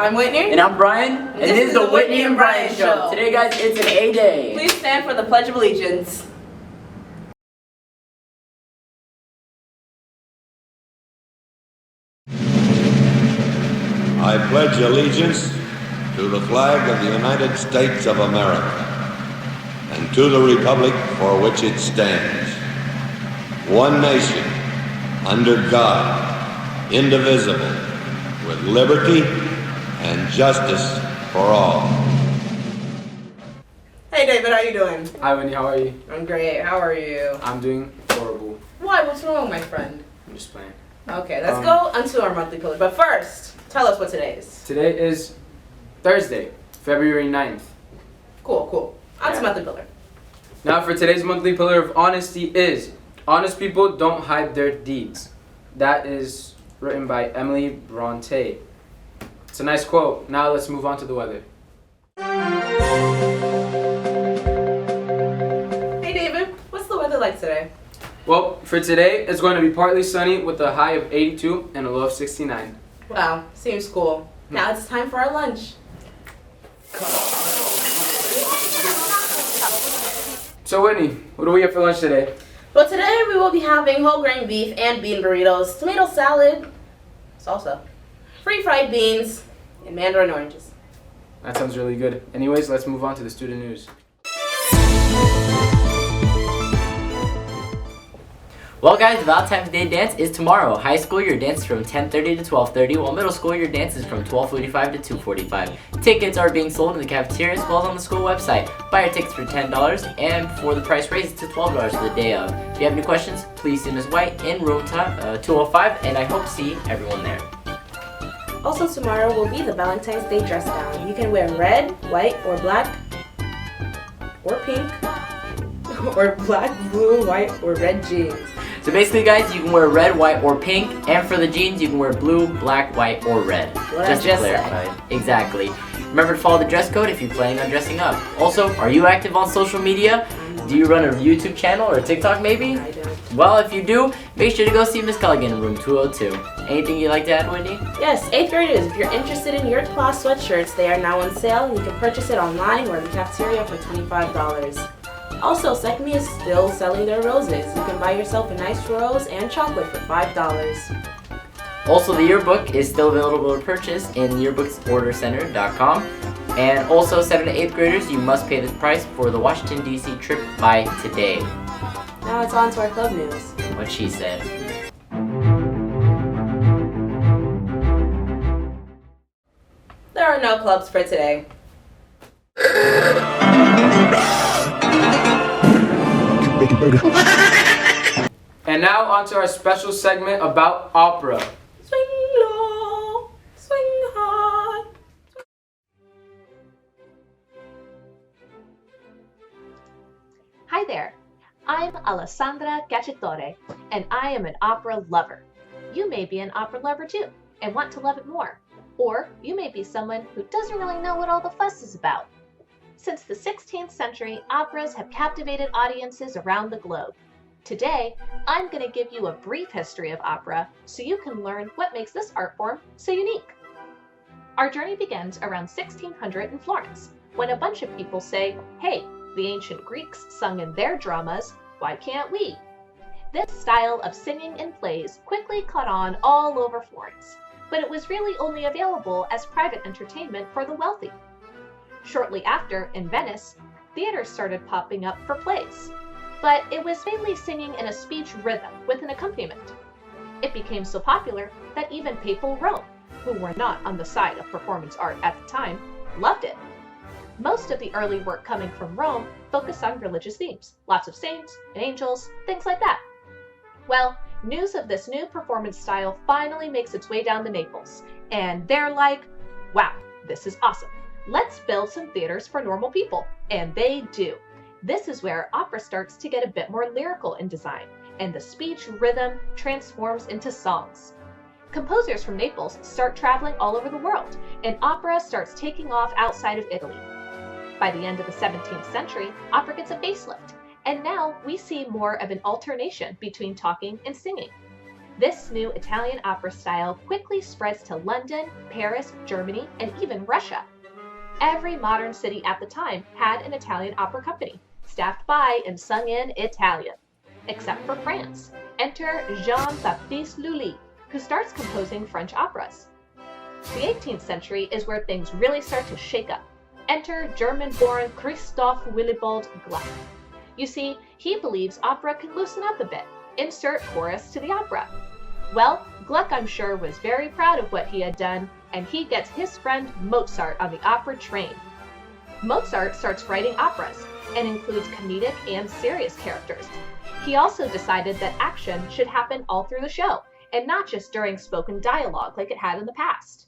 I'm Whitney. And I'm Brian. And this is the Whitney and Brian Show. Today, guys, it's an A Day. Please stand for the Pledge of Allegiance. I pledge allegiance to the flag of the United States of America and to the republic for which it stands, one nation, under God, indivisible, with liberty and justice for all. Hey David, how you doing? Hi Wendy, how are you? I'm great. How are you? I'm doing horrible. Why? What's wrong, my friend? I'm just playing. Okay, let's go onto our monthly pillar. But first, tell us what today is. Today is Thursday, February 9th. Cool. Onto Yeah. monthly pillar. Now for today's monthly pillar of honesty is, honest people don't hide their deeds. That is written by Emily Bronte. It's a nice quote. Now let's move on to the weather. Hey David, what's the weather like today? Well, for today, it's going to be partly sunny with a high of 82 and a low of 69. Wow, seems cool. Now it's time for our lunch. So Whitney, what do we have for lunch today? Well, today we will be having whole grain beef and bean burritos, tomato salad, salsa, fried beans, and mandarin oranges. That sounds really good. Anyways, let's move on to the student news. Well, guys, Valentine's Day dance is tomorrow. High school, your dance is from 10:30 to 12:30, while middle school, your dance is from 12:45 to 2:45. Tickets are being sold in the cafeteria as well as on the school website. Buy your tickets for $10, and for the price raises to $12 for the day of. If you have any questions, please see Ms. White in room 205, and I hope to see everyone there. Also tomorrow will be the Valentine's Day dress down. You can wear red, white, or black, or pink, or black, blue, white, or red jeans. So basically, guys, you can wear red, white, or pink, and for the jeans, you can wear blue, black, white, or red. What I Just to just clarify. Exactly. Remember to follow the dress code if you're planning on dressing up. Also, are you active on social media? Do you run a YouTube channel or TikTok maybe? I don't. Well, if you do, make sure to go see Miss Culligan in room 202. Anything you'd like to add, Whitney? Yes, 8th graders, if you're interested in yurt class sweatshirts, they are now on sale. You can purchase it online or in the cafeteria for $25. Also, Second Me is still selling their roses. You can buy yourself a nice rose and chocolate for $5. Also, the yearbook is still available to purchase in yearbooksordercenter.com. And also, 7th to 8th graders, you must pay the price for the Washington, D.C. trip by today. Now it's on to our club news. What she said. There are no clubs for today. And now on to our special segment about opera. Swing low, swing hard. Hi there, I'm Alessandra Cacciatore, and I am an opera lover. You may be an opera lover too, and want to love it more. Or you may be someone who doesn't really know what all the fuss is about. Since the 16th century, operas have captivated audiences around the globe. Today, I'm going to give you a brief history of opera so you can learn what makes this art form so unique. Our journey begins around 1600 in Florence, when a bunch of people say, hey, the ancient Greeks sung in their dramas, why can't we? This style of singing in plays quickly caught on all over Florence, but it was really only available as private entertainment for the wealthy. Shortly after, in Venice, theaters started popping up for plays, but it was mainly singing in a speech rhythm with an accompaniment. It became so popular that even Papal Rome, who were not on the side of performance art at the time, loved it. Most of the early work coming from Rome focused on religious themes, lots of saints and angels, things like that. Well, news of this new performance style finally makes its way down to Naples, and they're like, wow, this is awesome. Let's build some theaters for normal people. And they do. This is where opera starts to get a bit more lyrical in design, and the speech rhythm transforms into songs. Composers from Naples start traveling all over the world, and opera starts taking off outside of Italy. By the end of the 17th century, opera gets a facelift, and now we see more of an alternation between talking and singing. This new Italian opera style quickly spreads to London, Paris, Germany, and even Russia. Every modern city at the time had an Italian opera company, staffed by and sung in Italian. Except for France. Enter Jean-Baptiste Lully, who starts composing French operas. The 18th century is where things really start to shake up. Enter German-born Christoph Willibald Gluck. You see, he believes opera can loosen up a bit. Insert chorus to the opera. Well, Gluck, I'm sure, was very proud of what he had done, and he gets his friend Mozart on the opera train. Mozart starts writing operas, and includes comedic and serious characters. He also decided that action should happen all through the show, and not just during spoken dialogue like it had in the past.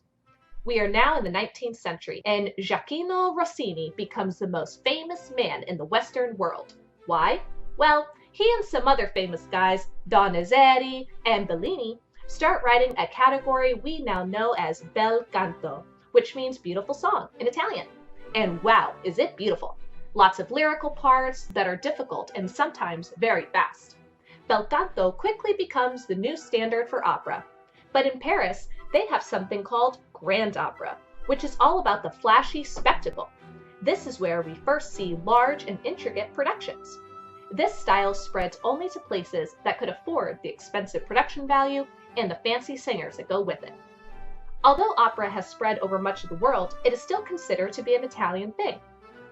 We are now in the 19th century, and Gioacchino Rossini becomes the most famous man in the Western world. Why? Well, he and some other famous guys, Donizetti and Bellini, start writing a category we now know as bel canto, which means beautiful song in Italian. And wow, is it beautiful! Lots of lyrical parts that are difficult and sometimes very fast. Bel canto quickly becomes the new standard for opera. But in Paris, they have something called grand opera, which is all about the flashy spectacle. This is where we first see large and intricate productions. This style spreads only to places that could afford the expensive production value and the fancy singers that go with it. Although opera has spread over much of the world, it is still considered to be an Italian thing.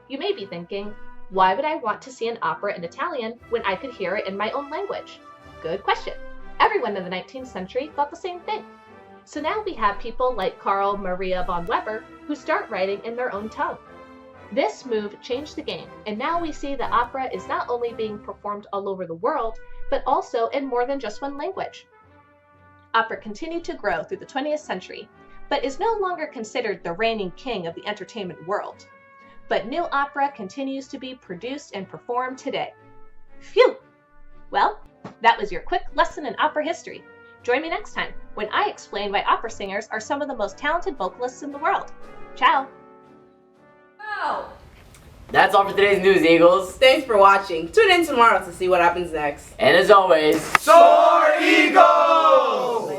You may be thinking, why would I want to see an opera in Italian when I could hear it in my own language? Good question. Everyone in the 19th century thought the same thing. So now we have people like Carl Maria von Weber who start writing in their own tongue. This move changed the game, and now we see that opera is not only being performed all over the world, but also in more than just one language. Opera continued to grow through the 20th century, but is no longer considered the reigning king of the entertainment world. But new opera continues to be produced and performed today. Phew! Well, that was your quick lesson in opera history. Join me next time when I explain why opera singers are some of the most talented vocalists in the world. Ciao! Wow! That's all for today's news, Eagles. Thanks for watching. Tune in tomorrow to see what happens next. And as always, Soar Eagles!